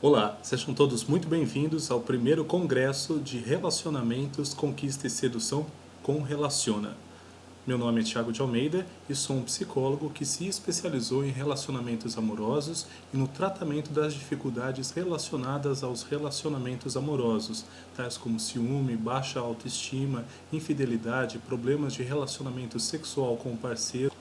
Olá, sejam todos muito bem-vindos ao primeiro Congresso de Relacionamentos, Conquista e Sedução com Relaciona. Meu nome é Thiago de Almeida e sou um psicólogo que se especializou em relacionamentos amorosos e no tratamento das dificuldades relacionadas aos relacionamentos amorosos, tais como ciúme, baixa autoestima, infidelidade, problemas de relacionamento sexual com o parceiro.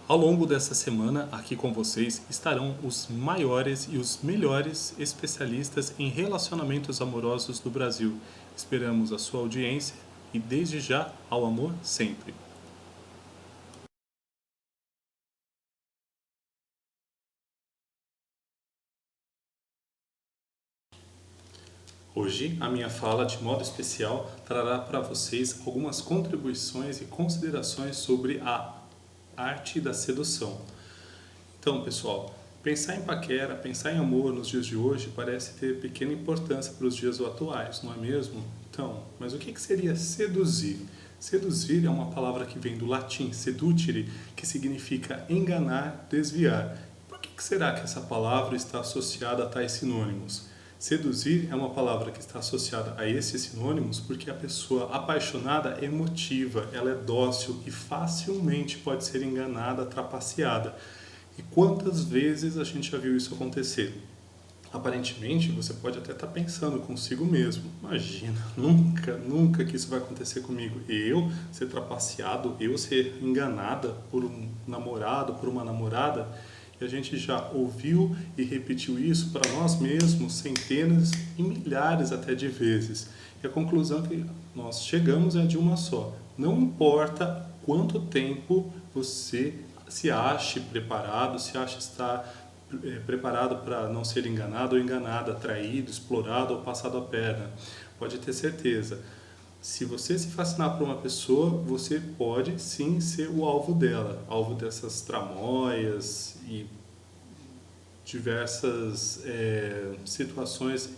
Ao longo dessa semana, aqui com vocês, estarão os maiores e os melhores especialistas em relacionamentos amorosos do Brasil. Esperamos a sua audiência e, desde já, ao amor sempre. Hoje, a minha fala, de modo especial, trará para vocês algumas contribuições e considerações sobre a arte da sedução. Então, pessoal, pensar em paquera, pensar em amor nos dias de hoje parece ter pequena importância para os dias atuais, não é mesmo? Então, mas o que seria seduzir? Seduzir é uma palavra que vem do latim seducere, que significa enganar, desviar. Por que será que essa palavra está associada a tais sinônimos? Seduzir é uma palavra que está associada a esses sinônimos porque a pessoa apaixonada é emotiva, ela é dócil e facilmente pode ser enganada, trapaceada. E quantas vezes a gente já viu isso acontecer? Aparentemente, você pode até estar pensando consigo mesmo. Imagina, nunca que isso vai acontecer comigo. Eu ser trapaceado, eu ser enganada por um namorado, por uma namorada. E a gente já ouviu e repetiu isso para nós mesmos centenas e milhares até de vezes. E a conclusão que nós chegamos é de uma só. Não importa quanto tempo você se ache preparado, se ache estar preparado para não ser enganado ou enganada, traído, explorado ou passado a perna. Pode ter certeza. Se você se fascinar por uma pessoa, você pode sim ser o alvo dela, alvo dessas tramóias e diversas situações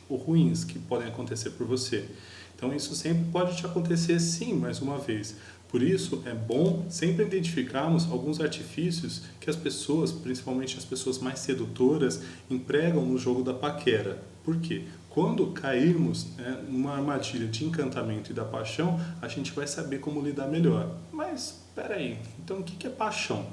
ruins que podem acontecer por você. Então isso sempre pode te acontecer sim, mais uma vez. Por isso é bom sempre identificarmos alguns artifícios que as pessoas, principalmente as pessoas mais sedutoras, empregam no jogo da paquera. Por quê? Quando cairmos numa armadilha de encantamento e da paixão, a gente vai saber como lidar melhor. Mas, espera aí, então o que é paixão?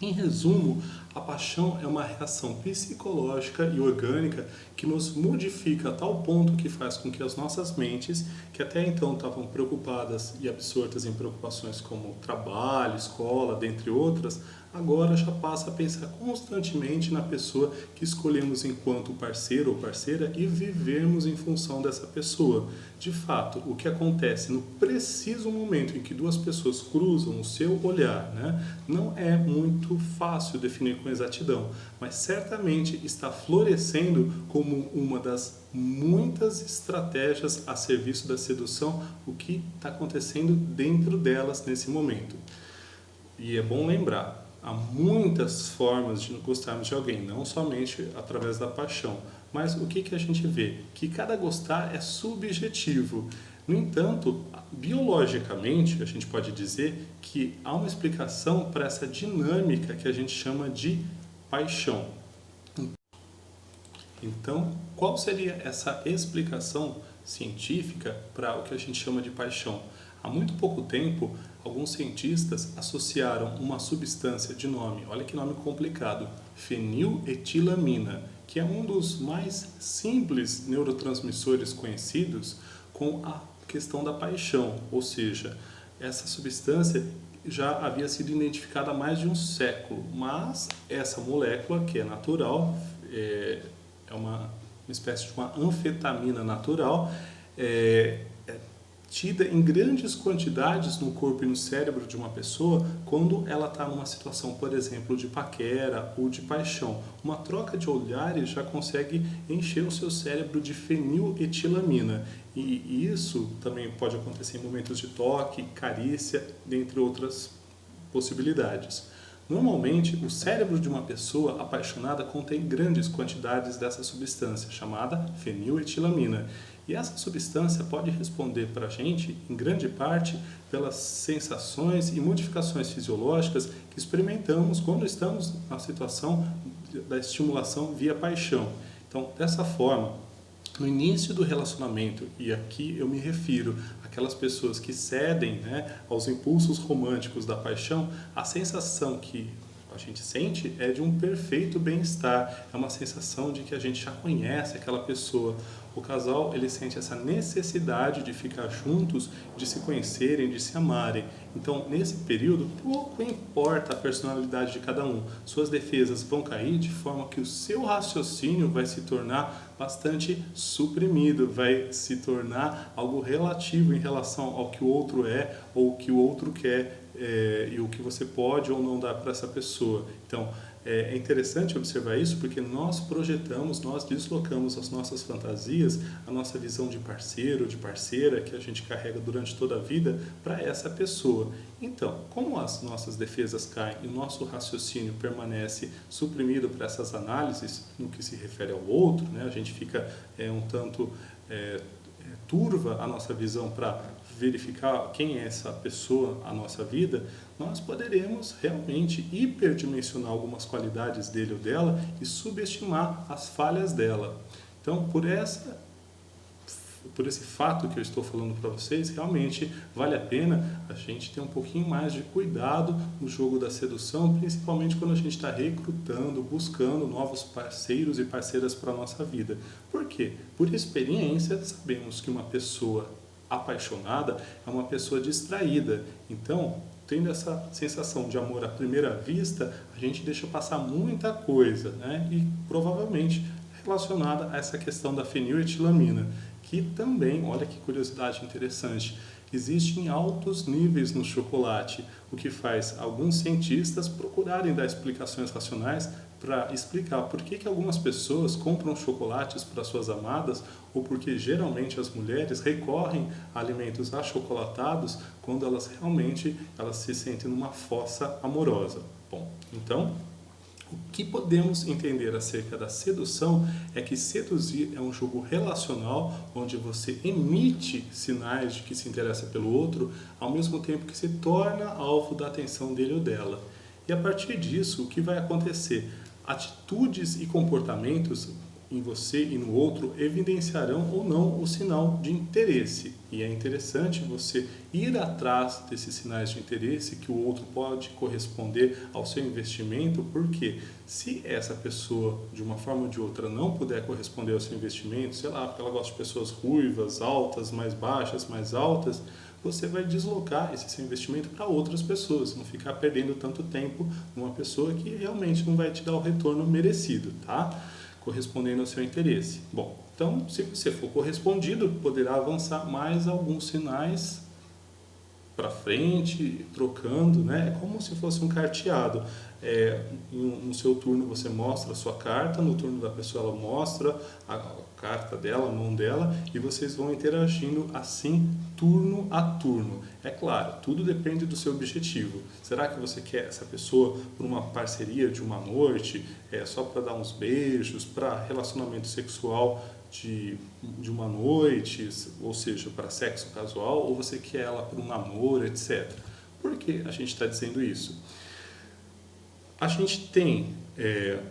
Em resumo, a paixão é uma reação psicológica e orgânica que nos modifica a tal ponto que faz com que as nossas mentes, que até então estavam preocupadas e absortas em preocupações como trabalho, escola, dentre outras, agora já passa a pensar constantemente na pessoa que escolhemos enquanto parceiro ou parceira e vivermos em função dessa pessoa. De fato, o que acontece no preciso momento em que duas pessoas cruzam o seu olhar, não é muito fácil definir com exatidão, mas certamente está florescendo como uma das muitas estratégias a serviço da sedução, o que está acontecendo dentro delas nesse momento. E é bom lembrar, há muitas formas de gostarmos de alguém, não somente através da paixão. Mas o que a gente vê? Que cada gostar é subjetivo. No entanto, biologicamente, a gente pode dizer que há uma explicação para essa dinâmica que a gente chama de paixão. Então, qual seria essa explicação científica para o que a gente chama de paixão? Há muito pouco tempo, alguns cientistas associaram uma substância de nome, olha que nome complicado, feniletilamina, que é um dos mais simples neurotransmissores conhecidos, com a questão da paixão, ou seja, essa substância já havia sido identificada há mais de um século, mas essa molécula, que é natural, é uma espécie de uma anfetamina natural, é tida em grandes quantidades no corpo e no cérebro de uma pessoa quando ela está numa situação, por exemplo, de paquera ou de paixão. Uma troca de olhares já consegue encher o seu cérebro de feniletilamina. E isso também pode acontecer em momentos de toque, carícia, dentre outras possibilidades. Normalmente, o cérebro de uma pessoa apaixonada contém grandes quantidades dessa substância, chamada feniletilamina. E essa substância pode responder para a gente, em grande parte, pelas sensações e modificações fisiológicas que experimentamos quando estamos na situação da estimulação via paixão. Então, dessa forma, no início do relacionamento, e aqui eu me refiro àquelas pessoas que cedem, né, aos impulsos românticos da paixão, a sensação que a gente sente é de um perfeito bem-estar, é uma sensação de que a gente já conhece aquela pessoa. O casal, ele sente essa necessidade de ficar juntos, de se conhecerem, de se amarem. Então, nesse período, pouco importa a personalidade de cada um. Suas defesas vão cair de forma que o seu raciocínio vai se tornar bastante suprimido, vai se tornar algo relativo em relação ao que o outro é ou o que o outro quer, e o que você pode ou não dar para essa pessoa. Então, é interessante observar isso porque nós projetamos, nós deslocamos as nossas fantasias, a nossa visão de parceiro, de parceira que a gente carrega durante toda a vida para essa pessoa. Então, como as nossas defesas caem e o nosso raciocínio permanece suprimido para essas análises no que se refere ao outro, né? A gente fica um tanto turva a nossa visão para verificar quem é essa pessoa na nossa vida, nós poderemos realmente hiperdimensionar algumas qualidades dele ou dela e subestimar as falhas dela. Então, por esse fato que eu estou falando para vocês, realmente vale a pena a gente ter um pouquinho mais de cuidado no jogo da sedução, principalmente quando a gente está recrutando, buscando novos parceiros e parceiras para a nossa vida. Por quê? Por experiência, sabemos que uma pessoa apaixonada é uma pessoa distraída. Então, tendo essa sensação de amor à primeira vista, a gente deixa passar muita coisa, né? E provavelmente relacionada a essa questão da feniletilamina, que também, olha que curiosidade interessante, existe em altos níveis no chocolate, o que faz alguns cientistas procurarem dar explicações racionais para explicar por que algumas pessoas compram chocolates para suas amadas ou porque geralmente as mulheres recorrem a alimentos achocolatados quando elas realmente se sentem numa fossa amorosa. Bom, então, o que podemos entender acerca da sedução é que seduzir é um jogo relacional onde você emite sinais de que se interessa pelo outro, ao mesmo tempo que se torna alvo da atenção dele ou dela. E a partir disso, o que vai acontecer? Atitudes e comportamentos em você e no outro evidenciarão ou não o sinal de interesse. E é interessante você ir atrás desses sinais de interesse que o outro pode corresponder ao seu investimento, porque se essa pessoa, de uma forma ou de outra, não puder corresponder ao seu investimento, sei lá, porque ela gosta de pessoas ruivas, altas, mais baixas, mais altas, você vai deslocar esse seu investimento para outras pessoas, não ficar perdendo tanto tempo numa pessoa que realmente não vai te dar o retorno merecido, tá? Correspondendo ao seu interesse. Bom, então, se você for correspondido, poderá avançar mais alguns sinais para frente, trocando, né? É como se fosse um carteado. No seu turno você mostra a sua carta, no turno da pessoa ela mostra a carta dela, a mão dela, e vocês vão interagindo assim, turno a turno. É claro, tudo depende do seu objetivo. Será que você quer essa pessoa por uma parceria de uma noite, só para dar uns beijos, para relacionamento sexual de uma noite, ou seja, para sexo casual, ou você quer ela por um namoro, etc. Por que a gente está dizendo isso? A gente tem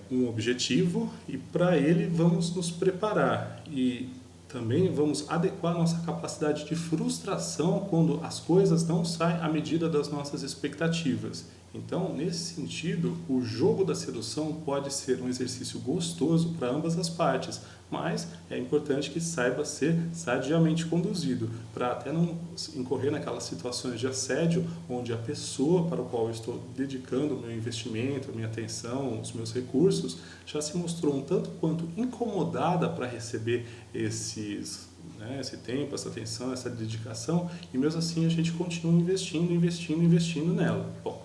um objetivo e para ele vamos nos preparar e também vamos adequar nossa capacidade de frustração quando as coisas não saem à medida das nossas expectativas. Então, nesse sentido, o jogo da sedução pode ser um exercício gostoso para ambas as partes, mas é importante que saiba ser sadiamente conduzido, para até não incorrer naquelas situações de assédio, onde a pessoa para a qual eu estou dedicando o meu investimento, a minha atenção, os meus recursos, já se mostrou um tanto quanto incomodada para receber esse tempo, essa atenção, essa dedicação, e mesmo assim a gente continua investindo nela. Bom,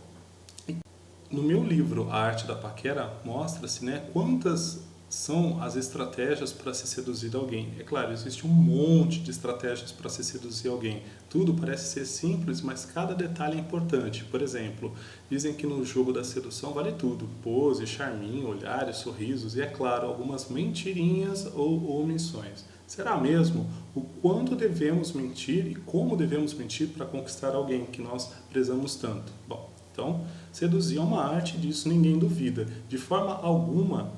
no meu livro A Arte da Paquera mostra-se, quantas são as estratégias para se seduzir alguém. É claro, existe um monte de estratégias para se seduzir alguém. Tudo parece ser simples, mas cada detalhe é importante. Por exemplo, dizem que no jogo da sedução vale tudo. Pose, charminho, olhares, sorrisos e, é claro, algumas mentirinhas ou omissões. Será mesmo o quanto devemos mentir e como devemos mentir para conquistar alguém que nós prezamos tanto? Bom, então, seduzir é uma arte, disso ninguém duvida. De forma alguma,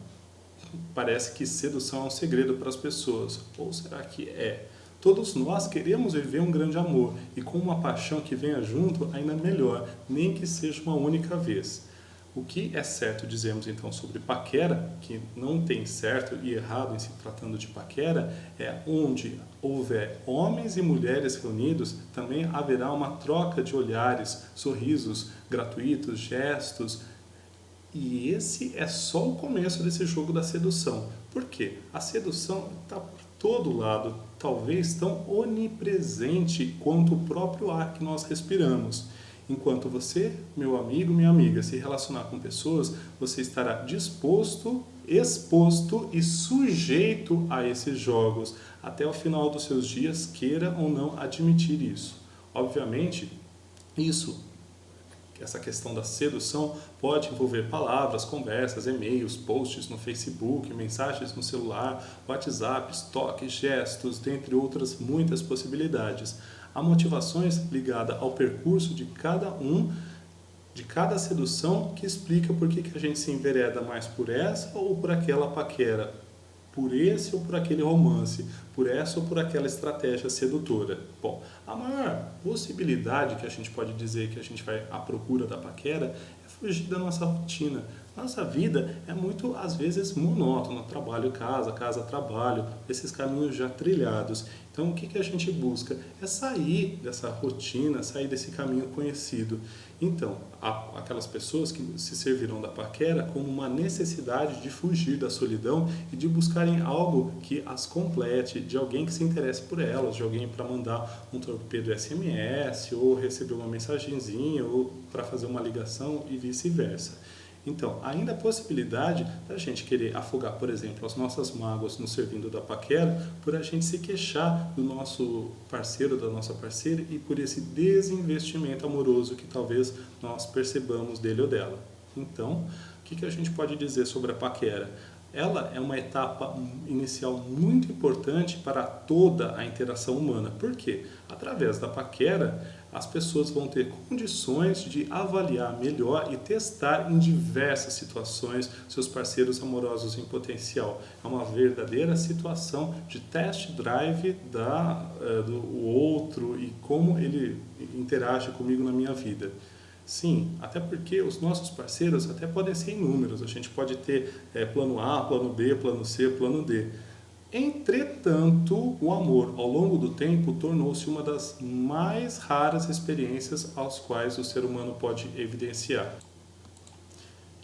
parece que sedução é um segredo para as pessoas. Ou será que é? Todos nós queremos viver um grande amor e com uma paixão que venha junto ainda melhor, nem que seja uma única vez. O que é certo dizemos então sobre paquera, que não tem certo e errado em se tratando de paquera, é onde houver homens e mulheres reunidos, também haverá uma troca de olhares, sorrisos gratuitos, gestos. E esse é só o começo desse jogo da sedução. Por quê? A sedução está por todo lado, talvez tão onipresente quanto o próprio ar que nós respiramos. Enquanto você, meu amigo, minha amiga, se relacionar com pessoas, você estará disposto, exposto e sujeito a esses jogos, até o final dos seus dias, queira ou não admitir isso. Obviamente, essa questão da sedução pode envolver palavras, conversas, e-mails, posts no Facebook, mensagens no celular, WhatsApp, toques, gestos, dentre outras muitas possibilidades. Há motivações ligadas ao percurso de cada sedução, que explica por que a gente se envereda mais por essa ou por aquela paquera, por esse ou por aquele romance, por essa ou por aquela estratégia sedutora. Bom, a maior possibilidade que a gente pode dizer que a gente vai à procura da paquera é fugir da nossa rotina. Nossa vida é muito, às vezes, monótona, trabalho, casa, casa, trabalho, esses caminhos já trilhados. Então, o que a gente busca? É sair dessa rotina, sair desse caminho conhecido. Então, há aquelas pessoas que se servirão da paquera como uma necessidade de fugir da solidão e de buscarem algo que as complete, de alguém que se interesse por elas, de alguém para mandar um torpedo SMS, ou receber uma mensagenzinha, ou para fazer uma ligação e vice-versa. Então, ainda a possibilidade da gente querer afogar, por exemplo, as nossas mágoas nos servindo da paquera, por a gente se queixar do nosso parceiro, da nossa parceira, e por esse desinvestimento amoroso que talvez nós percebamos dele ou dela. Então, o que a gente pode dizer sobre a paquera? Ela é uma etapa inicial muito importante para toda a interação humana. Por quê? Através da paquera, as pessoas vão ter condições de avaliar melhor e testar em diversas situações seus parceiros amorosos em potencial. É uma verdadeira situação de test drive do outro e como ele interage comigo na minha vida. Sim, até porque os nossos parceiros até podem ser inúmeros. A gente pode ter plano A, plano B, plano C, plano D. Entretanto, o amor, ao longo do tempo, tornou-se uma das mais raras experiências aos quais o ser humano pode evidenciar.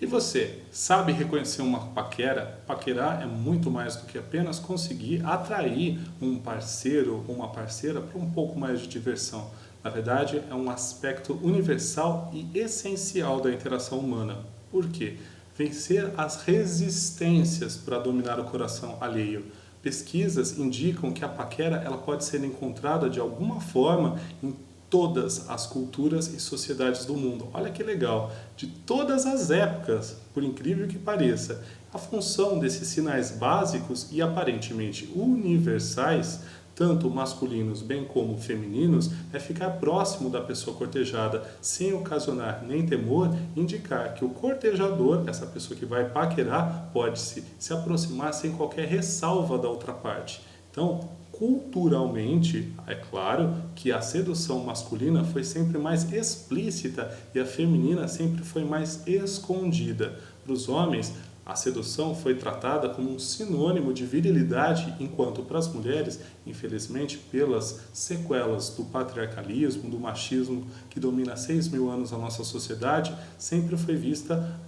E você, sabe reconhecer uma paquera? Paquerar é muito mais do que apenas conseguir atrair um parceiro ou uma parceira para um pouco mais de diversão. Na verdade, é um aspecto universal e essencial da interação humana. Por quê? Vencer as resistências para dominar o coração alheio. Pesquisas indicam que a paquera ela pode ser encontrada de alguma forma em todas as culturas e sociedades do mundo. Olha que legal! De todas as épocas, por incrível que pareça. A função desses sinais básicos e aparentemente universais, tanto masculinos bem como femininos, é ficar próximo da pessoa cortejada, sem ocasionar nem temor, indicar que o cortejador, essa pessoa que vai paquerar, pode se aproximar sem qualquer ressalva da outra parte. Então, culturalmente, é claro que a sedução masculina foi sempre mais explícita e a feminina sempre foi mais escondida. Para os homens, a sedução foi tratada como um sinônimo de virilidade, enquanto para as mulheres, infelizmente, pelas sequelas do patriarcalismo, do machismo que domina há 6.000 anos a nossa sociedade, sempre foi vista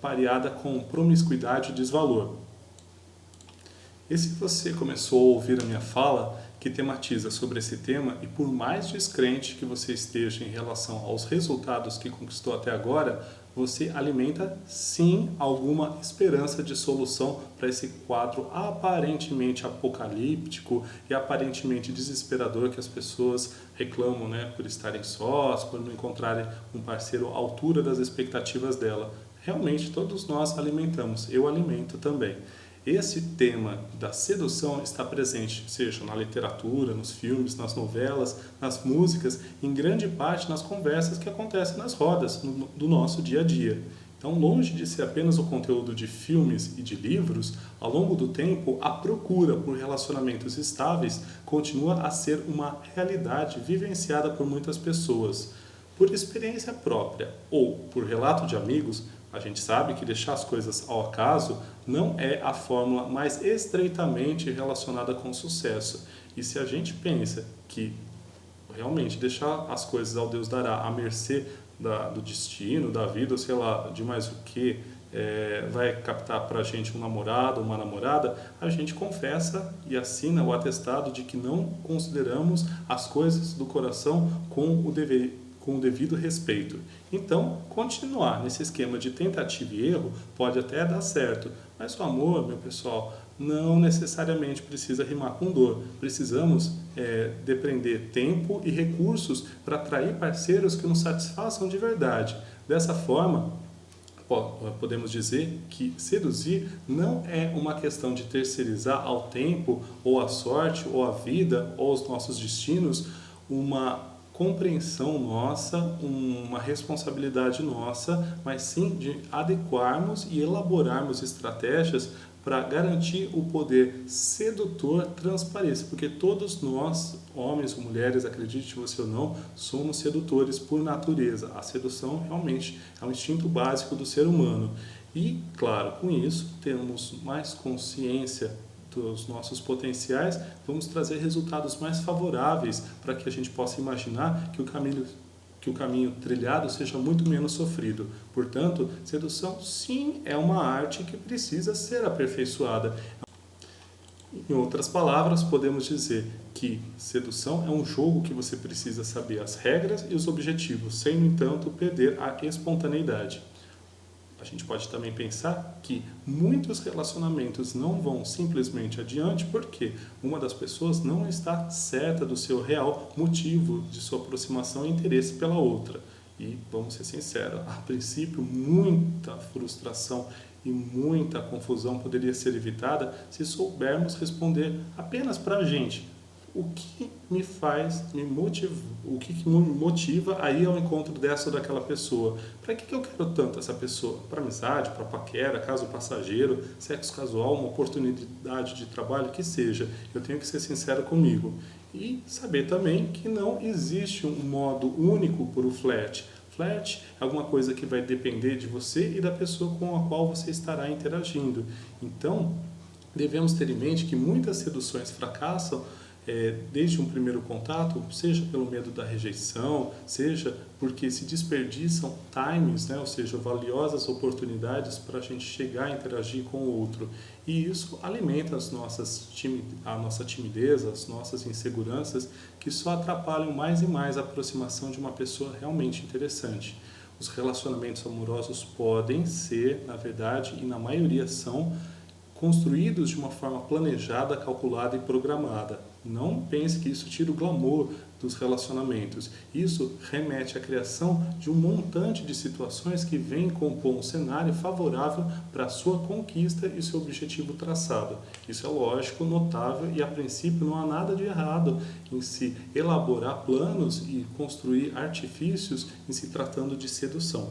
pareada com promiscuidade e desvalor. E se você começou a ouvir a minha fala, que tematiza sobre esse tema, e por mais descrente que você esteja em relação aos resultados que conquistou até agora, você alimenta sim alguma esperança de solução para esse quadro aparentemente apocalíptico e aparentemente desesperador que as pessoas reclamam, por estarem sós, por não encontrarem um parceiro à altura das expectativas dela. Realmente todos nós alimentamos, eu alimento também. Esse tema da sedução está presente, seja na literatura, nos filmes, nas novelas, nas músicas, em grande parte nas conversas que acontecem nas rodas do nosso dia a dia. Então, longe de ser apenas o conteúdo de filmes e de livros, ao longo do tempo, a procura por relacionamentos estáveis continua a ser uma realidade vivenciada por muitas pessoas. Por experiência própria ou por relato de amigos, a gente sabe que deixar as coisas ao acaso não é a fórmula mais estreitamente relacionada com o sucesso. E se a gente pensa que realmente deixar as coisas ao Deus dará, à mercê do destino, da vida, ou sei lá, de mais o que, vai captar para a gente um namorado, uma namorada, a gente confessa e assina o atestado de que não consideramos as coisas do coração com o devido respeito. Então, continuar nesse esquema de tentativa e erro pode até dar certo, mas o amor, meu pessoal, não necessariamente precisa rimar com dor. Precisamos depender tempo e recursos para atrair parceiros que nos satisfaçam de verdade. Dessa forma, podemos dizer que seduzir não é uma questão de terceirizar ao tempo, ou à sorte, ou à vida, ou aos nossos destinos, uma compreensão nossa, uma responsabilidade nossa, mas sim de adequarmos e elaborarmos estratégias para garantir o poder sedutor transpareça, porque todos nós, homens ou mulheres, acredite você ou não, somos sedutores por natureza. A sedução realmente é um instinto básico do ser humano. E, claro, com isso, temos mais consciência dos nossos potenciais, vamos trazer resultados mais favoráveis para que a gente possa imaginar que o caminho trilhado seja muito menos sofrido. Portanto, sedução sim é uma arte que precisa ser aperfeiçoada. Em outras palavras, podemos dizer que sedução é um jogo que você precisa saber as regras e os objetivos, sem, no entanto, perder a espontaneidade. A gente pode também pensar que muitos relacionamentos não vão simplesmente adiante porque uma das pessoas não está certa do seu real motivo de sua aproximação e interesse pela outra. E, vamos ser sinceros, a princípio muita frustração e muita confusão poderia ser evitada se soubermos responder apenas para a gente. O que o que me motiva a ir ao encontro dessa ou daquela pessoa? Para que eu quero tanto essa pessoa? Para amizade, para paquera, caso passageiro, sexo casual, uma oportunidade de trabalho, que seja. Eu tenho que ser sincero comigo. E saber também que não existe um modo único para o flerte. Flerte é alguma coisa que vai depender de você e da pessoa com a qual você estará interagindo. Então, devemos ter em mente que muitas seduções fracassam desde um primeiro contato, seja pelo medo da rejeição, seja porque se desperdiçam times, né? Ou seja, valiosas oportunidades para a gente chegar a interagir com o outro. E isso alimenta a nossa timidez, as nossas inseguranças, que só atrapalham mais e mais a aproximação de uma pessoa realmente interessante. Os relacionamentos amorosos podem ser, na verdade, e na maioria são, construídos de uma forma planejada, calculada e programada. Não pense que isso tira o glamour dos relacionamentos. Isso remete à criação de um montante de situações que vêm compor um cenário favorável para a sua conquista e seu objetivo traçado. Isso é lógico, notável e a princípio não há nada de errado em se elaborar planos e construir artifícios em se tratando de sedução.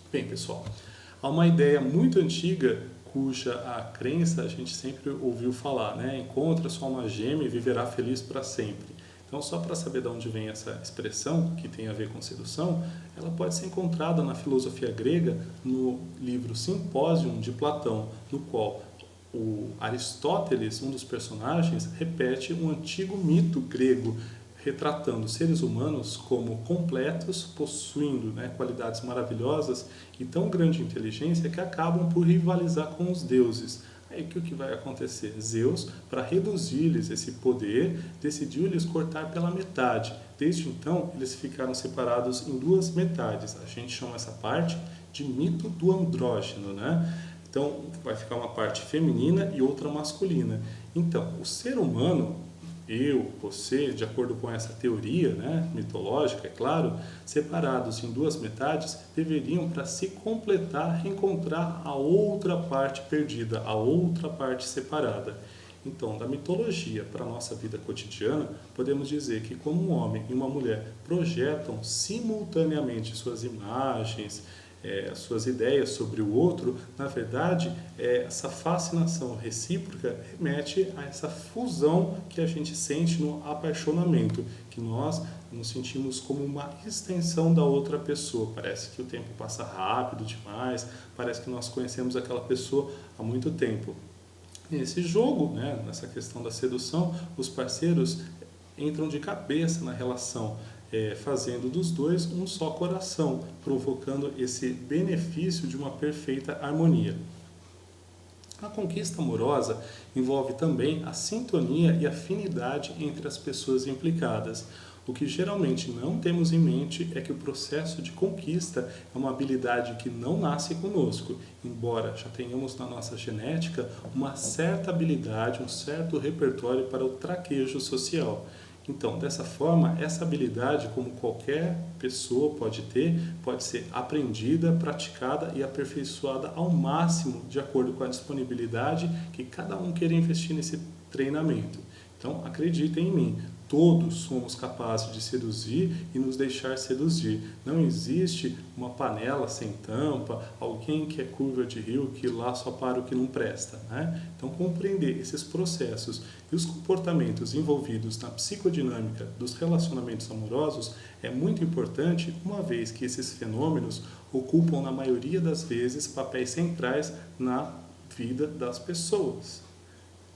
Bem, pessoal, há uma ideia muito antiga cuja a crença a gente sempre ouviu falar, né? Encontra sua alma gêmea e viverá feliz para sempre. Então, só para saber de onde vem essa expressão, que tem a ver com sedução, ela pode ser encontrada na filosofia grega, no livro Simpósium de Platão, no qual o Aristóteles, um dos personagens, repete um antigo mito grego, retratando seres humanos como completos, possuindo qualidades maravilhosas e tão grande inteligência que acabam por rivalizar com os deuses. Aí o que vai acontecer? Zeus, para reduzir-lhes esse poder, decidiu lhes cortar pela metade. Desde então, eles ficaram separados em duas metades. A gente chama essa parte de mito do andrógeno, né? Então, vai ficar uma parte feminina e outra masculina. Então, o ser humano, eu, você, de acordo com essa teoria mitológica, é claro, separados em duas metades, deveriam, para se completar, reencontrar a outra parte perdida, a outra parte separada. Então, da mitologia para a nossa vida cotidiana, podemos dizer que como um homem e uma mulher projetam simultaneamente suas imagens, as suas ideias sobre o outro, na verdade, essa fascinação recíproca remete a essa fusão que a gente sente no apaixonamento, que nós nos sentimos como uma extensão da outra pessoa. Parece que o tempo passa rápido demais, parece que nós conhecemos aquela pessoa há muito tempo. Nesse jogo, né, nessa questão da sedução, os parceiros entram de cabeça na relação, fazendo dos dois um só coração, provocando esse benefício de uma perfeita harmonia. A conquista amorosa envolve também a sintonia e afinidade entre as pessoas implicadas. O que geralmente não temos em mente é que o processo de conquista é uma habilidade que não nasce conosco, embora já tenhamos na nossa genética uma certa habilidade, um certo repertório para o traquejo social. Então, dessa forma, essa habilidade, como qualquer pessoa pode ter, pode ser aprendida, praticada e aperfeiçoada ao máximo de acordo com a disponibilidade que cada um queira investir nesse treinamento. Então, acreditem em mim, todos somos capazes de seduzir e nos deixar seduzir. Não existe uma panela sem tampa, alguém que é curva de rio que lá só para o que não presta, né? Então, compreender esses processos e os comportamentos envolvidos na psicodinâmica dos relacionamentos amorosos é muito importante, uma vez que esses fenômenos ocupam, na maioria das vezes, papéis centrais na vida das pessoas.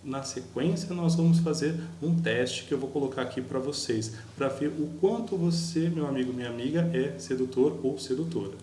Na sequência, nós vamos fazer um teste que eu vou colocar aqui para vocês, para ver o quanto você, meu amigo, minha amiga, é sedutor ou sedutora.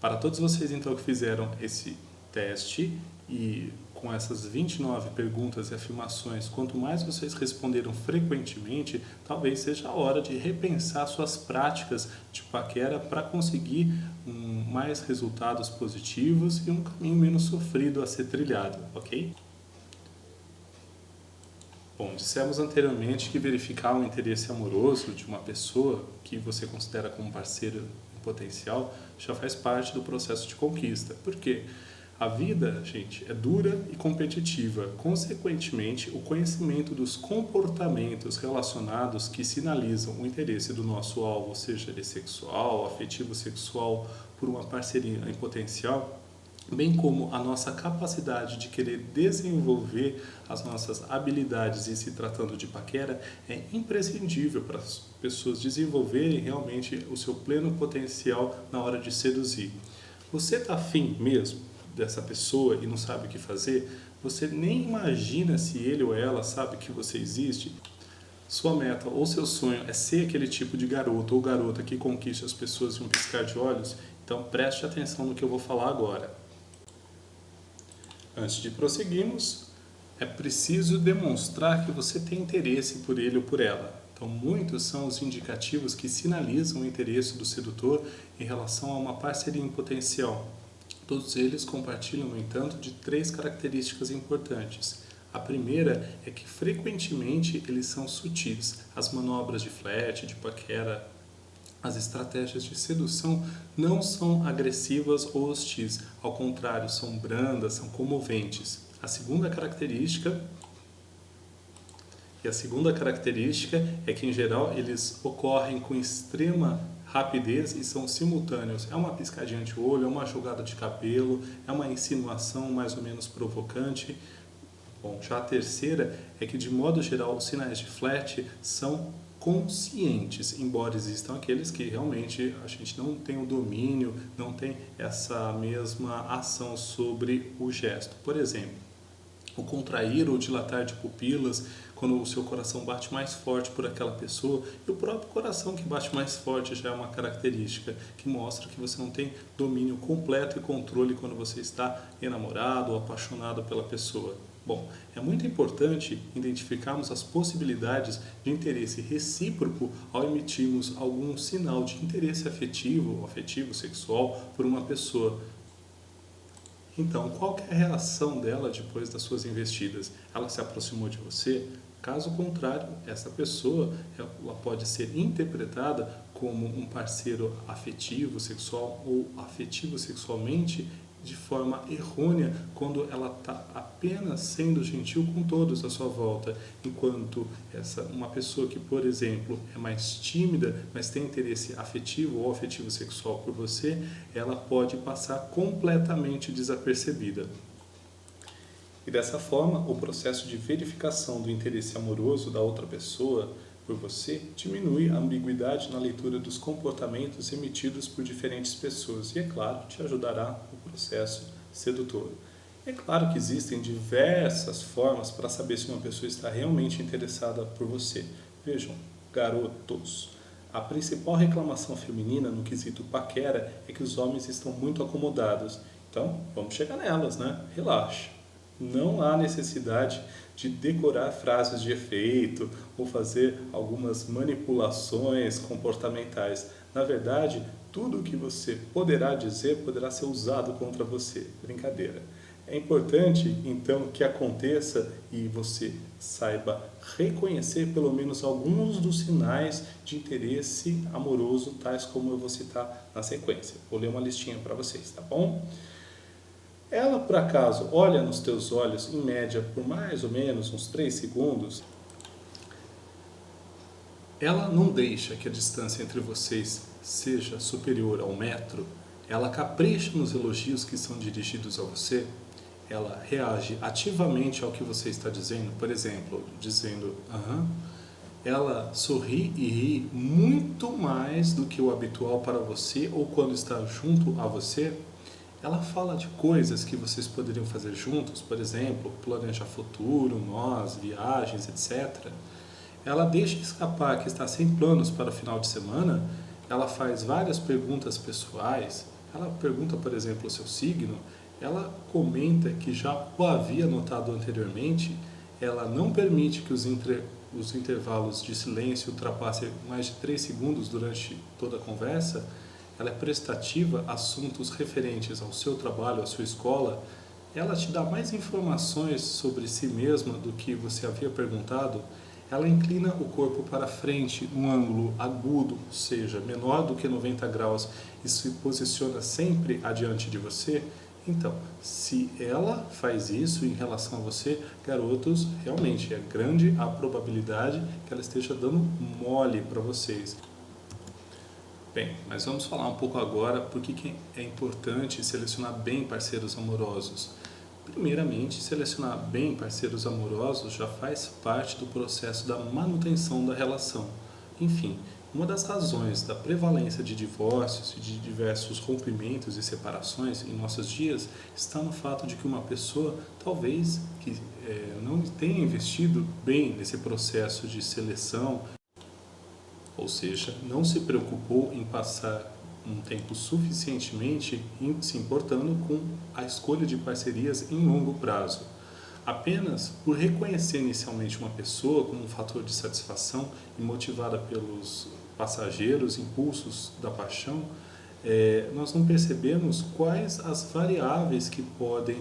Para todos vocês então que fizeram esse teste e com essas 29 perguntas e afirmações, quanto mais vocês responderam frequentemente, talvez seja a hora de repensar suas práticas de paquera para conseguir mais resultados positivos e um caminho menos sofrido a ser trilhado, ok? Bom, dissemos anteriormente que verificar o interesse amoroso de uma pessoa que você considera como parceiro em potencial já faz parte do processo de conquista. Por quê? A vida, gente, é dura e competitiva. Consequentemente, o conhecimento dos comportamentos relacionados que sinalizam o interesse do nosso alvo, seja ele sexual, afetivo sexual, por uma parceria em potencial, bem como a nossa capacidade de querer desenvolver as nossas habilidades em se tratando de paquera, é imprescindível para as pessoas desenvolverem realmente o seu pleno potencial na hora de seduzir. Você está afim mesmo dessa pessoa e não sabe o que fazer? Você nem imagina se ele ou ela sabe que você existe? Sua meta ou seu sonho é ser aquele tipo de garoto ou garota que conquiste as pessoas em um piscar de olhos? Então preste atenção no que eu vou falar agora. Antes de prosseguirmos, é preciso demonstrar que você tem interesse por ele ou por ela. Então, muitos são os indicativos que sinalizam o interesse do sedutor em relação a uma parceria em potencial. Todos eles compartilham, no entanto, de 3 características importantes. A primeira é que, frequentemente, eles são sutis. As manobras de flerte, de paquera, as estratégias de sedução não são agressivas ou hostis, ao contrário, são brandas, são comoventes. A segunda característica é que, em geral, eles ocorrem com extrema rapidez e são simultâneos. É uma piscadinha de olho, é uma jogada de cabelo, é uma insinuação mais ou menos provocante. Bom, já a terceira é que, de modo geral, os sinais de flerte são conscientes, embora existam aqueles que realmente a gente não tem o domínio, não tem essa mesma ação sobre o gesto. Por exemplo, o contrair ou dilatar de pupilas, quando o seu coração bate mais forte por aquela pessoa, e o próprio coração que bate mais forte já é uma característica que mostra que você não tem domínio completo e controle quando você está enamorado ou apaixonado pela pessoa. Bom, é muito importante identificarmos as possibilidades de interesse recíproco ao emitirmos algum sinal de interesse afetivo sexual por uma pessoa. Então, qual que é a reação dela depois das suas investidas? Ela se aproximou de você? Caso contrário, essa pessoa ela pode ser interpretada como um parceiro afetivo sexual ou afetivo sexualmente de forma errônea quando ela está apenas sendo gentil com todos à sua volta, enquanto uma pessoa que, por exemplo, é mais tímida, mas tem interesse afetivo ou afetivo sexual por você, ela pode passar completamente desapercebida. E dessa forma, o processo de verificação do interesse amoroso da outra pessoa por você diminui a ambiguidade na leitura dos comportamentos emitidos por diferentes pessoas e, é claro, te ajudará no processo sedutor. É claro que existem diversas formas para saber se uma pessoa está realmente interessada por você. Vejam, garotos, a principal reclamação feminina no quesito paquera é que os homens estão muito acomodados. Então, vamos chegar nelas, né? Relaxa. Não há necessidade de decorar frases de efeito ou fazer algumas manipulações comportamentais. Na verdade, tudo o que você poderá dizer poderá ser usado contra você. Brincadeira. É importante, então, que aconteça e você saiba reconhecer pelo menos alguns dos sinais de interesse amoroso, tais como eu vou citar na sequência. Vou ler uma listinha para vocês, tá bom? Ela, por acaso, olha nos teus olhos, em média, por mais ou menos uns 3 segundos. Ela não deixa que a distância entre vocês seja superior a 1 metro. Ela capricha nos elogios que são dirigidos a você. Ela reage ativamente ao que você está dizendo, por exemplo, dizendo aham. Ela sorri e ri muito mais do que o habitual para você ou quando está junto a você. Ela fala de coisas que vocês poderiam fazer juntos, por exemplo, planejar futuro, nós, viagens, etc. Ela deixa escapar que está sem planos para o final de semana. Ela faz várias perguntas pessoais. ela pergunta, por exemplo, o seu signo, ela comenta que já o havia notado anteriormente, ela não permite que os intervalos de silêncio ultrapassem mais de 3 segundos durante toda a conversa, ela é prestativa a assuntos referentes ao seu trabalho, à sua escola, ela te dá mais informações sobre si mesma do que você havia perguntado, ela inclina o corpo para frente, um ângulo agudo, ou seja, menor do que 90 graus, e se posiciona sempre adiante de você. Então, se ela faz isso em relação a você, garotos, realmente é grande a probabilidade que ela esteja dando mole para vocês. Bem, mas vamos falar um pouco agora por que é importante selecionar bem parceiros amorosos. Primeiramente, selecionar bem parceiros amorosos já faz parte do processo da manutenção da relação. Enfim, uma das razões da prevalência de divórcios e de diversos rompimentos e separações em nossos dias está no fato de que uma pessoa talvez que não tenha investido bem nesse processo de seleção, ou seja, não se preocupou em passar um tempo suficientemente se importando com a escolha de parcerias em longo prazo. Apenas por reconhecer inicialmente uma pessoa como um fator de satisfação e motivada pelos passageiros impulsos da paixão, nós não percebemos quais as variáveis que podem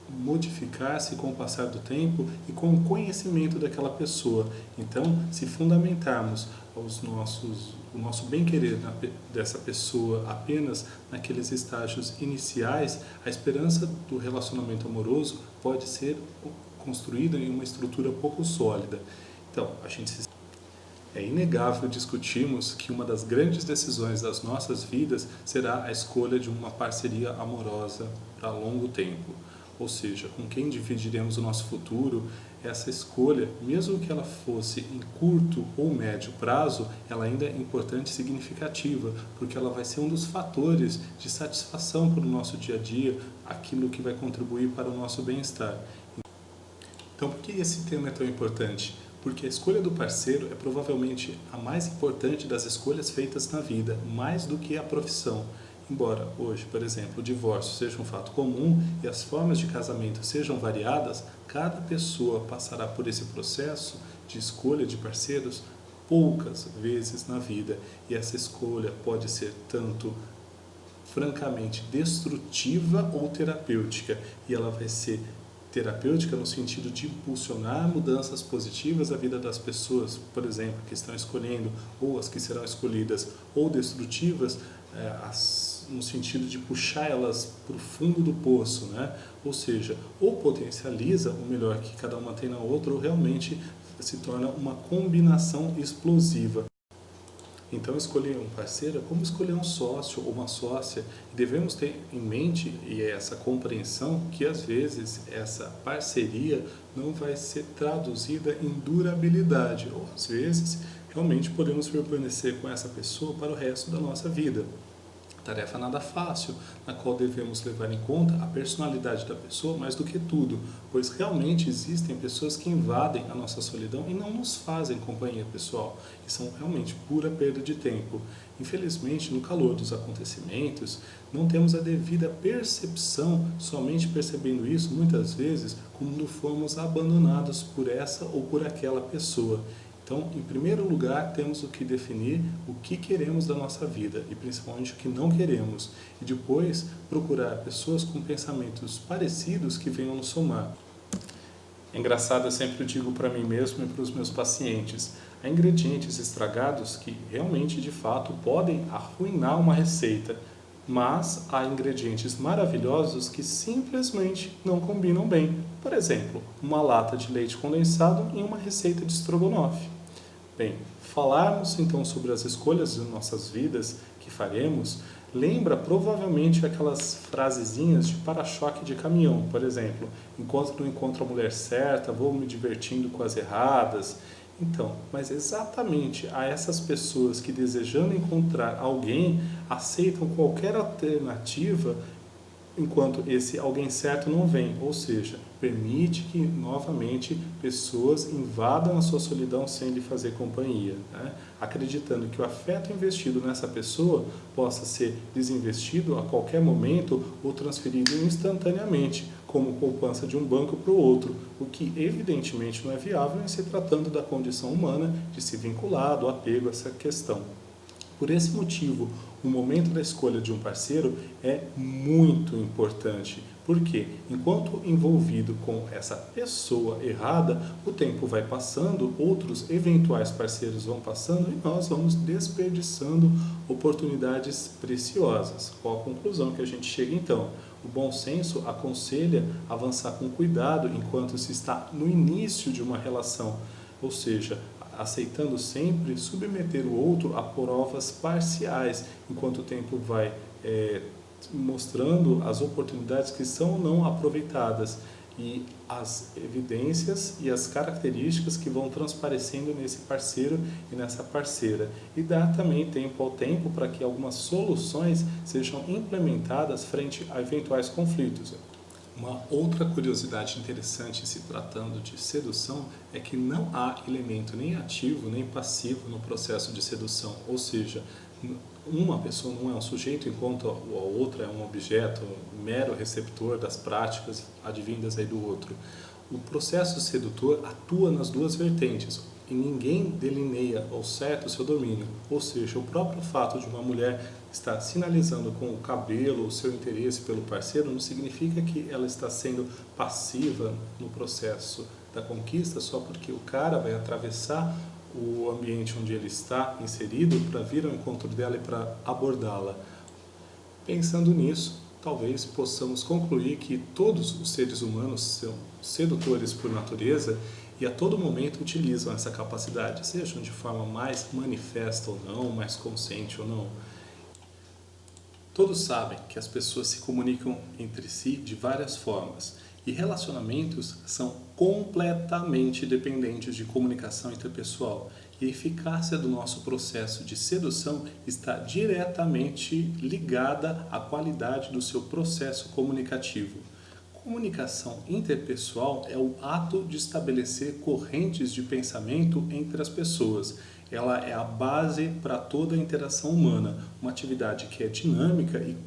modificar-se com o passar do tempo e com o conhecimento daquela pessoa. Então, se fundamentarmos o nosso bem-querer dessa pessoa apenas naqueles estágios iniciais, a esperança do relacionamento amoroso pode ser construída em uma estrutura pouco sólida. Então, é inegável discutirmos que uma das grandes decisões das nossas vidas será a escolha de uma parceria amorosa para longo tempo. Ou seja, com quem dividiremos o nosso futuro, essa escolha, mesmo que ela fosse em curto ou médio prazo, ela ainda é importante e significativa, porque ela vai ser um dos fatores de satisfação para o nosso dia a dia, aquilo que vai contribuir para o nosso bem-estar. Então, por que esse tema é tão importante? Porque a escolha do parceiro é provavelmente a mais importante das escolhas feitas na vida, mais do que a profissão. Embora hoje, por exemplo, o divórcio seja um fato comum e as formas de casamento sejam variadas, cada pessoa passará por esse processo de escolha de parceiros poucas vezes na vida. E essa escolha pode ser tanto francamente destrutiva ou terapêutica. E ela vai ser terapêutica no sentido de impulsionar mudanças positivas na vida das pessoas, por exemplo, que estão escolhendo ou as que serão escolhidas, ou destrutivas, no sentido de puxar elas para o fundo do poço, né? Ou seja, ou potencializa o melhor que cada uma tem na outra, ou realmente se torna uma combinação explosiva. Então, escolher um parceiro é como escolher um sócio ou uma sócia. Devemos ter em mente e essa compreensão que, às vezes, essa parceria não vai ser traduzida em durabilidade. Ou, às vezes, realmente podemos permanecer com essa pessoa para o resto da nossa vida. Tarefa nada fácil, na qual devemos levar em conta a personalidade da pessoa mais do que tudo, pois realmente existem pessoas que invadem a nossa solidão e não nos fazem companhia pessoal, e são realmente pura perda de tempo. Infelizmente, no calor dos acontecimentos, não temos a devida percepção, somente percebendo isso, muitas vezes, quando fomos abandonados por essa ou por aquela pessoa. Então, em primeiro lugar, temos o que definir o que queremos da nossa vida e principalmente o que não queremos. E depois, procurar pessoas com pensamentos parecidos que venham nos somar. É engraçado, eu sempre digo para mim mesmo e para os meus pacientes, há ingredientes estragados que realmente, de fato, podem arruinar uma receita, mas há ingredientes maravilhosos que simplesmente não combinam bem. Por exemplo, uma lata de leite condensado em uma receita de estrogonofe. Bem, falarmos então sobre as escolhas de nossas vidas que faremos, lembra provavelmente aquelas frasezinhas de para-choque de caminhão, por exemplo, enquanto não encontro a mulher certa, vou me divertindo com as erradas. Então, mas exatamente a essas pessoas que desejando encontrar alguém, aceitam qualquer alternativa, enquanto esse alguém certo não vem, ou seja, permite que novamente pessoas invadam a sua solidão sem lhe fazer companhia, né? Acreditando que o afeto investido nessa pessoa possa ser desinvestido a qualquer momento ou transferido instantaneamente, como poupança de um banco para o outro, o que evidentemente não é viável em se tratando da condição humana de se vincular, do apego a essa questão. Por esse motivo, o momento da escolha de um parceiro é muito importante, porque enquanto envolvido com essa pessoa errada, o tempo vai passando, outros eventuais parceiros vão passando e nós vamos desperdiçando oportunidades preciosas. Qual a conclusão que a gente chega então? O bom senso aconselha avançar com cuidado enquanto se está no início de uma relação, ou seja, aceitando sempre submeter o outro a provas parciais, enquanto o tempo vai mostrando as oportunidades que são não aproveitadas e as evidências e as características que vão transparecendo nesse parceiro e nessa parceira. E dá também tempo ao tempo para que algumas soluções sejam implementadas frente a eventuais conflitos. Uma outra curiosidade interessante se tratando de sedução é que não há elemento nem ativo nem passivo no processo de sedução, ou seja, uma pessoa não é um sujeito enquanto a outra é um objeto, um mero receptor das práticas advindas aí do outro. O processo sedutor atua nas duas vertentes e ninguém delineia ao certo o seu domínio, ou seja, o próprio fato de uma mulher estar sinalizando com o cabelo o seu interesse pelo parceiro não significa que ela está sendo passiva no processo da conquista só porque o cara vai atravessar o ambiente onde ele está inserido para vir ao encontro dela e para abordá-la. Pensando nisso, talvez possamos concluir que todos os seres humanos são sedutores por natureza e a todo momento utilizam essa capacidade, sejam de forma mais manifesta ou não, mais consciente ou não. Todos sabem que as pessoas se comunicam entre si de várias formas e relacionamentos são completamente dependentes de comunicação interpessoal. E a eficácia do nosso processo de sedução está diretamente ligada à qualidade do seu processo comunicativo. Comunicação interpessoal é o ato de estabelecer correntes de pensamento entre as pessoas. Ela é a base para toda a interação humana, uma atividade que é dinâmica e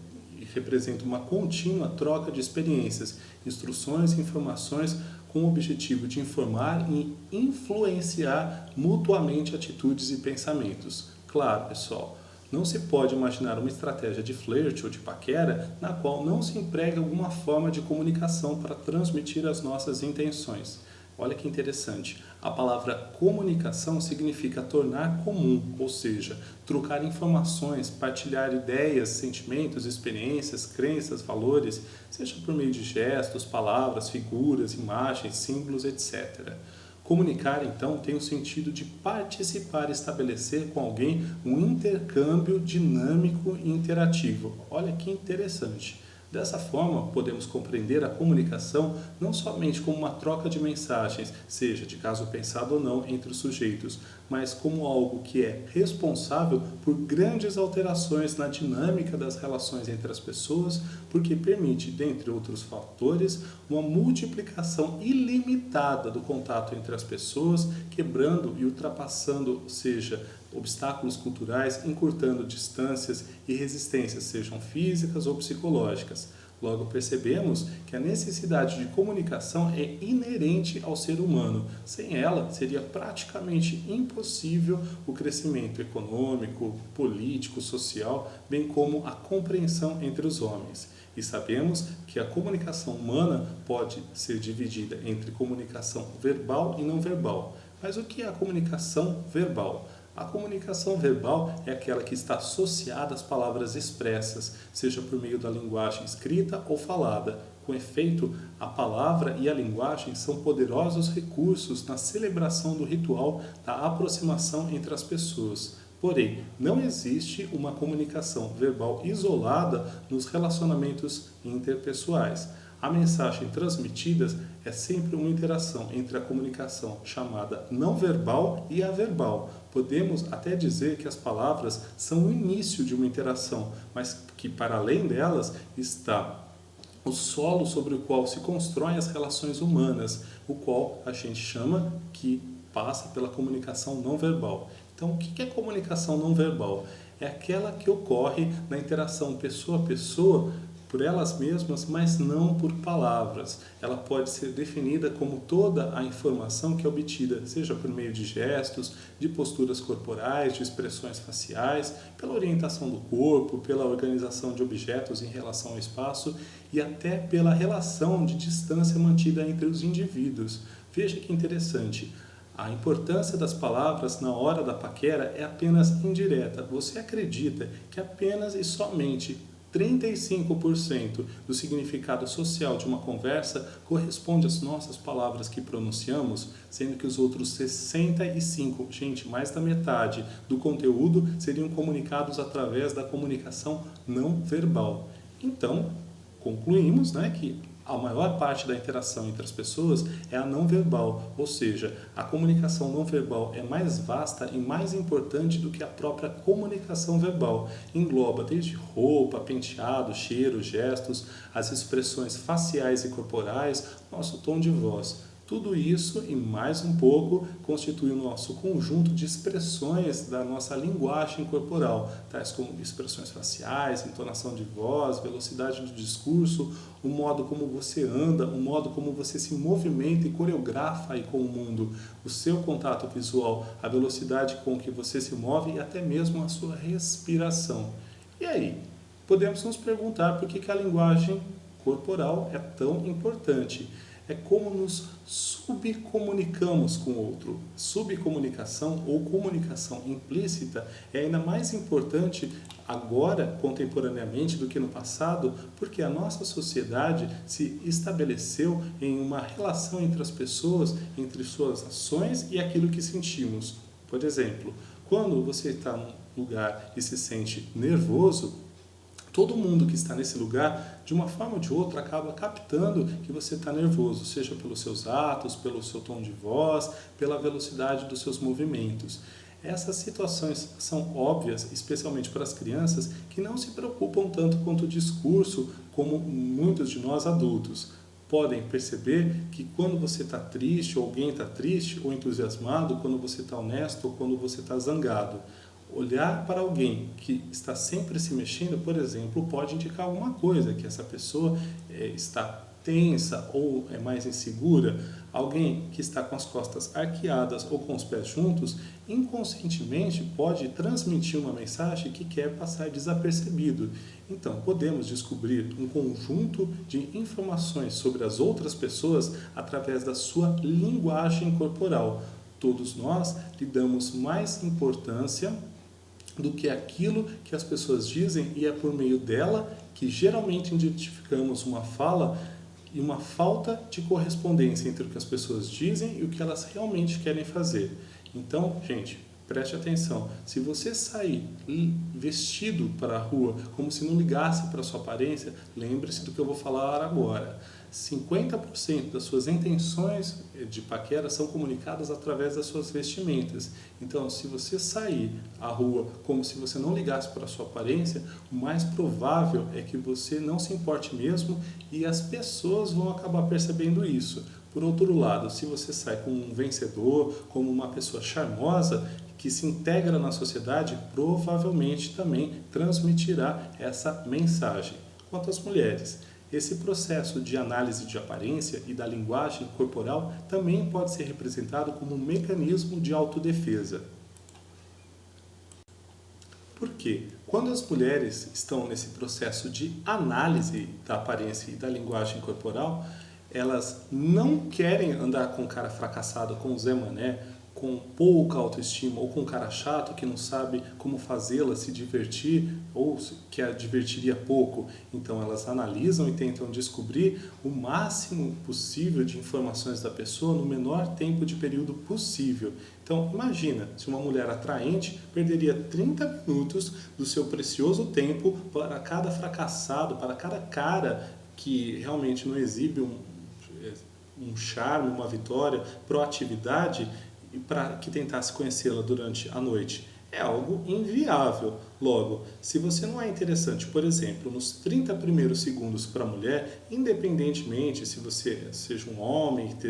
representa uma contínua troca de experiências, instruções e informações com o objetivo de informar e influenciar mutuamente atitudes e pensamentos. Claro, pessoal, não se pode imaginar uma estratégia de flerte ou de paquera na qual não se emprega alguma forma de comunicação para transmitir as nossas intenções. Olha que interessante, a palavra comunicação significa tornar comum, ou seja, trocar informações, partilhar ideias, sentimentos, experiências, crenças, valores, seja por meio de gestos, palavras, figuras, imagens, símbolos, etc. Comunicar, então, tem o sentido de participar e estabelecer com alguém um intercâmbio dinâmico e interativo. Olha que interessante. Dessa forma, podemos compreender a comunicação não somente como uma troca de mensagens, seja de caso pensado ou não entre os sujeitos, mas como algo que é responsável por grandes alterações na dinâmica das relações entre as pessoas, porque permite, dentre outros fatores, uma multiplicação ilimitada do contato entre as pessoas, quebrando e ultrapassando, seja obstáculos culturais, encurtando distâncias e resistências, sejam físicas ou psicológicas. Logo percebemos que a necessidade de comunicação é inerente ao ser humano. Sem ela, seria praticamente impossível o crescimento econômico, político, social, bem como a compreensão entre os homens. E sabemos que a comunicação humana pode ser dividida entre comunicação verbal e não verbal. Mas o que é a comunicação verbal? A comunicação verbal é aquela que está associada às palavras expressas, seja por meio da linguagem escrita ou falada. Com efeito, a palavra e a linguagem são poderosos recursos na celebração do ritual da aproximação entre as pessoas. Porém, não existe uma comunicação verbal isolada nos relacionamentos interpessoais. A mensagem transmitida é sempre uma interação entre a comunicação chamada não verbal e a verbal. Podemos até dizer que as palavras são o início de uma interação, mas que para além delas está o solo sobre o qual se constroem as relações humanas, o qual a gente chama que passa pela comunicação não verbal. Então, o que é comunicação não verbal? É aquela que ocorre na interação pessoa a pessoa por elas mesmas, mas não por palavras. Ela pode ser definida como toda a informação que é obtida, seja por meio de gestos, de posturas corporais, de expressões faciais, pela orientação do corpo, pela organização de objetos em relação ao espaço e até pela relação de distância mantida entre os indivíduos. Veja que interessante. A importância das palavras na hora da paquera é apenas indireta. Você acredita que apenas e somente 35% do significado social de uma conversa corresponde às nossas palavras que pronunciamos, sendo que os outros 65%, gente, mais da metade do conteúdo seriam comunicados através da comunicação não verbal. Então, concluímos, que a maior parte da interação entre as pessoas é a não verbal, ou seja, a comunicação não verbal é mais vasta e mais importante do que a própria comunicação verbal. Engloba desde roupa, penteado, cheiro, gestos, as expressões faciais e corporais, nosso tom de voz. Tudo isso e mais um pouco constitui o nosso conjunto de expressões da nossa linguagem corporal, tais como expressões faciais, entonação de voz, velocidade do discurso, o modo como você anda, o modo como você se movimenta e coreografa aí com o mundo, o seu contato visual, a velocidade com que você se move e até mesmo a sua respiração. E aí, podemos nos perguntar por que a linguagem corporal é tão importante. É como nos subcomunicamos com o outro. Subcomunicação ou comunicação implícita é ainda mais importante agora, contemporaneamente, do que no passado, porque a nossa sociedade se estabeleceu em uma relação entre as pessoas, entre suas ações e aquilo que sentimos. Por exemplo, quando você está num lugar e se sente nervoso, todo mundo que está nesse lugar, de uma forma ou de outra, acaba captando que você está nervoso, seja pelos seus atos, pelo seu tom de voz, pela velocidade dos seus movimentos. Essas situações são óbvias, especialmente para as crianças, que não se preocupam tanto quanto o discurso, como muitos de nós adultos. Podem perceber que quando você está triste, ou alguém está triste, ou entusiasmado, quando você está honesto, ou quando você está zangado. Olhar para alguém que está sempre se mexendo, por exemplo, pode indicar alguma coisa, que essa pessoa está tensa ou é mais insegura. Alguém que está com as costas arqueadas ou com os pés juntos, inconscientemente pode transmitir uma mensagem que quer passar desapercebido. Então, podemos descobrir um conjunto de informações sobre as outras pessoas através da sua linguagem corporal. Todos nós lhe damos mais importância do que aquilo que as pessoas dizem e é por meio dela que geralmente identificamos uma fala e uma falta de correspondência entre o que as pessoas dizem e o que elas realmente querem fazer. Então, gente, preste atenção. Se você sair vestido para a rua como se não ligasse para a sua aparência, lembre-se do que eu vou falar agora. 50% das suas intenções de paquera são comunicadas através das suas vestimentas. Então, se você sair à rua como se você não ligasse para a sua aparência, o mais provável é que você não se importe mesmo e as pessoas vão acabar percebendo isso. Por outro lado, se você sai como um vencedor, como uma pessoa charmosa, que se integra na sociedade, provavelmente também transmitirá essa mensagem. Quanto às mulheres, esse processo de análise de aparência e da linguagem corporal também pode ser representado como um mecanismo de autodefesa. Por quê? Quando as mulheres estão nesse processo de análise da aparência e da linguagem corporal, elas não querem andar com cara fracassado, com o Zé Mané, com pouca autoestima ou com um cara chato que não sabe como fazê-la se divertir ou que a divertiria pouco. Então elas analisam e tentam descobrir o máximo possível de informações da pessoa no menor tempo de período possível. Então imagina, se uma mulher atraente perderia 30 minutos do seu precioso tempo para cada fracassado, para cada cara que realmente não exibe um charme, uma vitória, proatividade, e para que tentasse conhecê-la durante a noite. é algo inviável. Logo, se você não é interessante, por exemplo, nos 30 primeiros segundos para a mulher, independentemente se você seja um homem que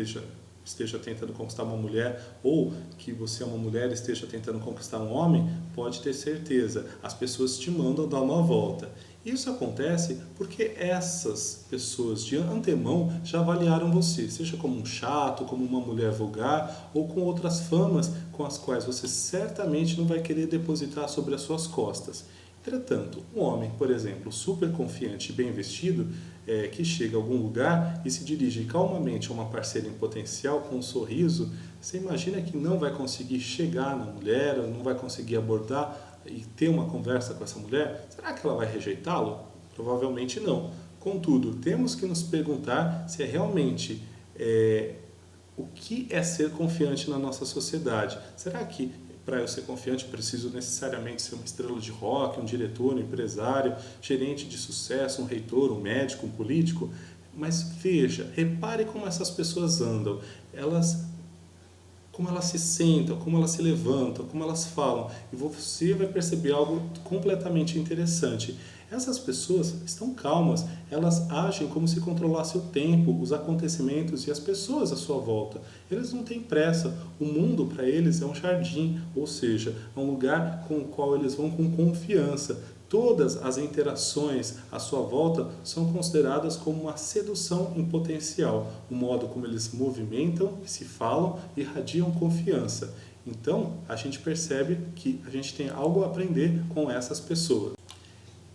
esteja tentando conquistar uma mulher ou que você é uma mulher e esteja tentando conquistar um homem, pode ter certeza, as pessoas te mandam dar uma volta. Isso acontece porque essas pessoas de antemão já avaliaram você, seja como um chato, como uma mulher vulgar ou com outras famas com as quais você certamente não vai querer depositar sobre as suas costas. Entretanto, um homem, por exemplo, super confiante e bem vestido, que chega a algum lugar e se dirige calmamente a uma parceira em potencial com um sorriso, você imagina que não vai conseguir chegar na mulher, não vai conseguir abordar e ter uma conversa com essa mulher? Será que ela vai rejeitá-lo? Provavelmente não. Contudo, temos que nos perguntar se é realmente o que é ser confiante na nossa sociedade. Será que para eu ser confiante eu preciso necessariamente ser uma estrela de rock, um diretor, um empresário, gerente de sucesso, um reitor, um médico, um político? Mas veja, repare como essas pessoas andam. Como elas se sentam, como elas se levantam, como elas falam. E você vai perceber algo completamente interessante. Essas pessoas estão calmas, elas agem como se controlasse o tempo, os acontecimentos e as pessoas à sua volta. Eles não têm pressa, o mundo para eles é um jardim, ou seja, é um lugar com o qual eles vão com confiança. Todas as interações à sua volta são consideradas como uma sedução em potencial. O modo como eles movimentam, se falam, irradiam confiança. Então, a gente percebe que a gente tem algo a aprender com essas pessoas.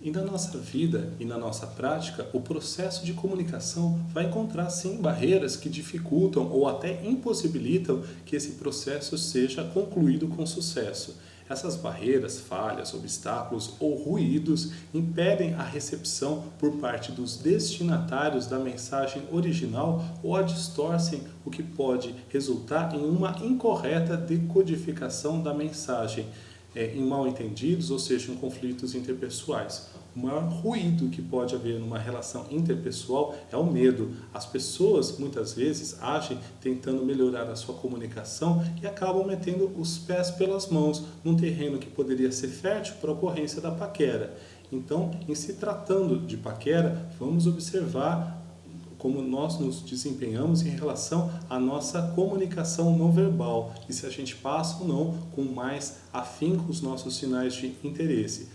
E na nossa vida e na nossa prática, o processo de comunicação vai encontrar sim barreiras que dificultam ou até impossibilitam que esse processo seja concluído com sucesso. Essas barreiras, falhas, obstáculos ou ruídos impedem a recepção por parte dos destinatários da mensagem original ou a distorcem, o que pode resultar em uma incorreta decodificação da mensagem, em mal-entendidos, ou seja, em conflitos interpessoais. O maior ruído que pode haver numa relação interpessoal é o medo. As pessoas, muitas vezes, agem tentando melhorar a sua comunicação e acabam metendo os pés pelas mãos num terreno que poderia ser fértil para a ocorrência da paquera. Então, em se tratando de paquera, vamos observar como nós nos desempenhamos em relação à nossa comunicação não verbal e se a gente passa ou não com mais afinco os nossos sinais de interesse.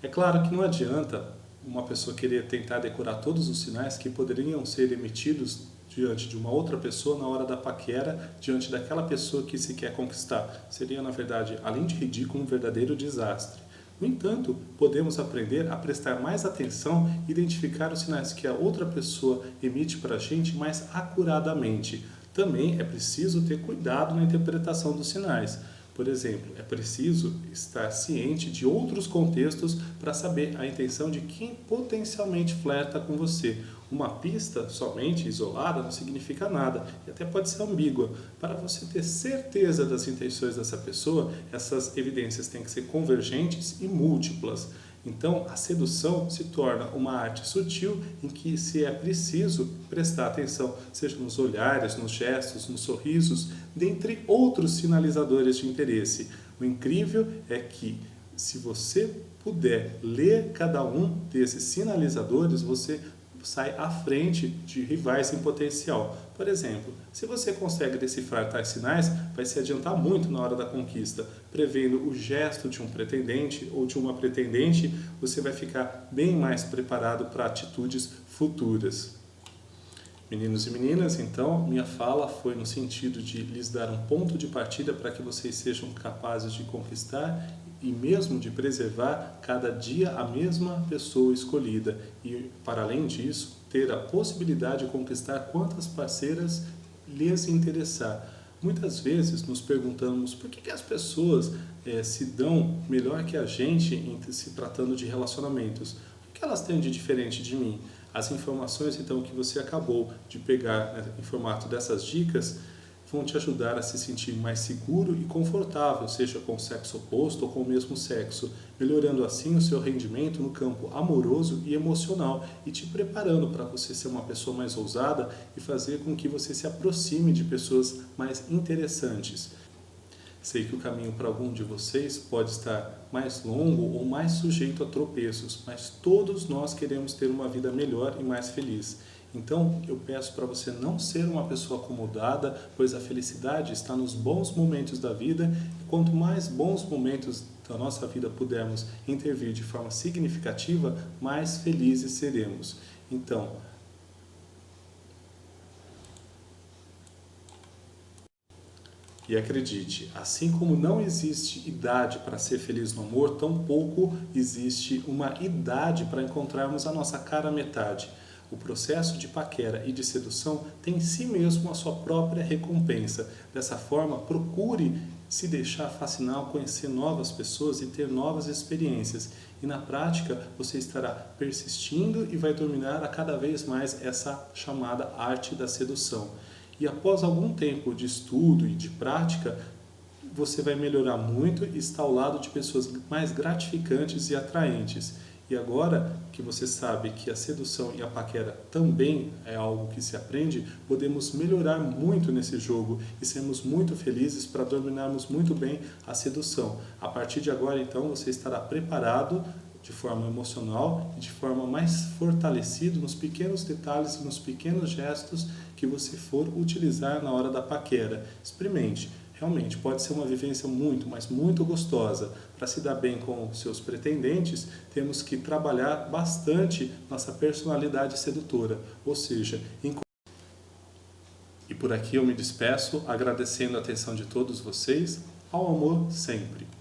É claro que não adianta uma pessoa querer tentar decorar todos os sinais que poderiam ser emitidos diante de uma outra pessoa na hora da paquera, diante daquela pessoa que se quer conquistar. Seria, na verdade, além de ridículo, um verdadeiro desastre. No entanto, podemos aprender a prestar mais atenção e identificar os sinais que a outra pessoa emite para a gente mais acuradamente. Também é preciso ter cuidado na interpretação dos sinais. Por exemplo, é preciso estar ciente de outros contextos para saber a intenção de quem potencialmente flerta com você. Uma pista somente isolada não significa nada e até pode ser ambígua. Para você ter certeza das intenções dessa pessoa, essas evidências têm que ser convergentes e múltiplas. Então, a sedução se torna uma arte sutil em que se é preciso prestar atenção, seja nos olhares, nos gestos, nos sorrisos, dentre outros sinalizadores de interesse. O incrível é que, se você puder ler cada um desses sinalizadores, você sai à frente de rivais em potencial. Por exemplo, se você consegue decifrar tais sinais, vai se adiantar muito na hora da conquista. Prevendo o gesto de um pretendente ou de uma pretendente, você vai ficar bem mais preparado para atitudes futuras. Meninos e meninas, então, minha fala foi no sentido de lhes dar um ponto de partida para que vocês sejam capazes de conquistar e mesmo de preservar cada dia a mesma pessoa escolhida e, para além disso, ter a possibilidade de conquistar quantas parceiras lhes interessar. Muitas vezes nos perguntamos por que as pessoas se dão melhor que a gente em se tratando de relacionamentos. O que elas têm de diferente de mim? As informações então que você acabou de pegar, né, em formato dessas dicas vão te ajudar a se sentir mais seguro e confortável, seja com o sexo oposto ou com o mesmo sexo, melhorando assim o seu rendimento no campo amoroso e emocional e te preparando para você ser uma pessoa mais ousada e fazer com que você se aproxime de pessoas mais interessantes. Sei que o caminho para algum de vocês pode estar mais longo ou mais sujeito a tropeços, mas todos nós queremos ter uma vida melhor e mais feliz. Então, eu peço para você não ser uma pessoa acomodada, pois a felicidade está nos bons momentos da vida, e quanto mais bons momentos da nossa vida pudermos intervir de forma significativa, mais felizes seremos. Então, e acredite, assim como não existe idade para ser feliz no amor, tampouco existe uma idade para encontrarmos a nossa cara metade. O processo de paquera e de sedução tem em si mesmo a sua própria recompensa. Dessa forma, procure se deixar fascinar ao conhecer novas pessoas e ter novas experiências. E na prática, você estará persistindo e vai dominar a cada vez mais essa chamada arte da sedução. E após algum tempo de estudo e de prática, você vai melhorar muito e estar ao lado de pessoas mais gratificantes e atraentes. E agora que você sabe que a sedução e a paquera também é algo que se aprende, podemos melhorar muito nesse jogo e sermos muito felizes para dominarmos muito bem a sedução. A partir de agora, então, você estará preparado de forma emocional e de forma mais fortalecido nos pequenos detalhes e nos pequenos gestos que você for utilizar na hora da paquera. Experimente. Realmente, pode ser uma vivência muito, mas muito gostosa. Para se dar bem com seus pretendentes, temos que trabalhar bastante nossa personalidade sedutora, ou seja, e por aqui eu me despeço, agradecendo a atenção de todos vocês, ao amor sempre.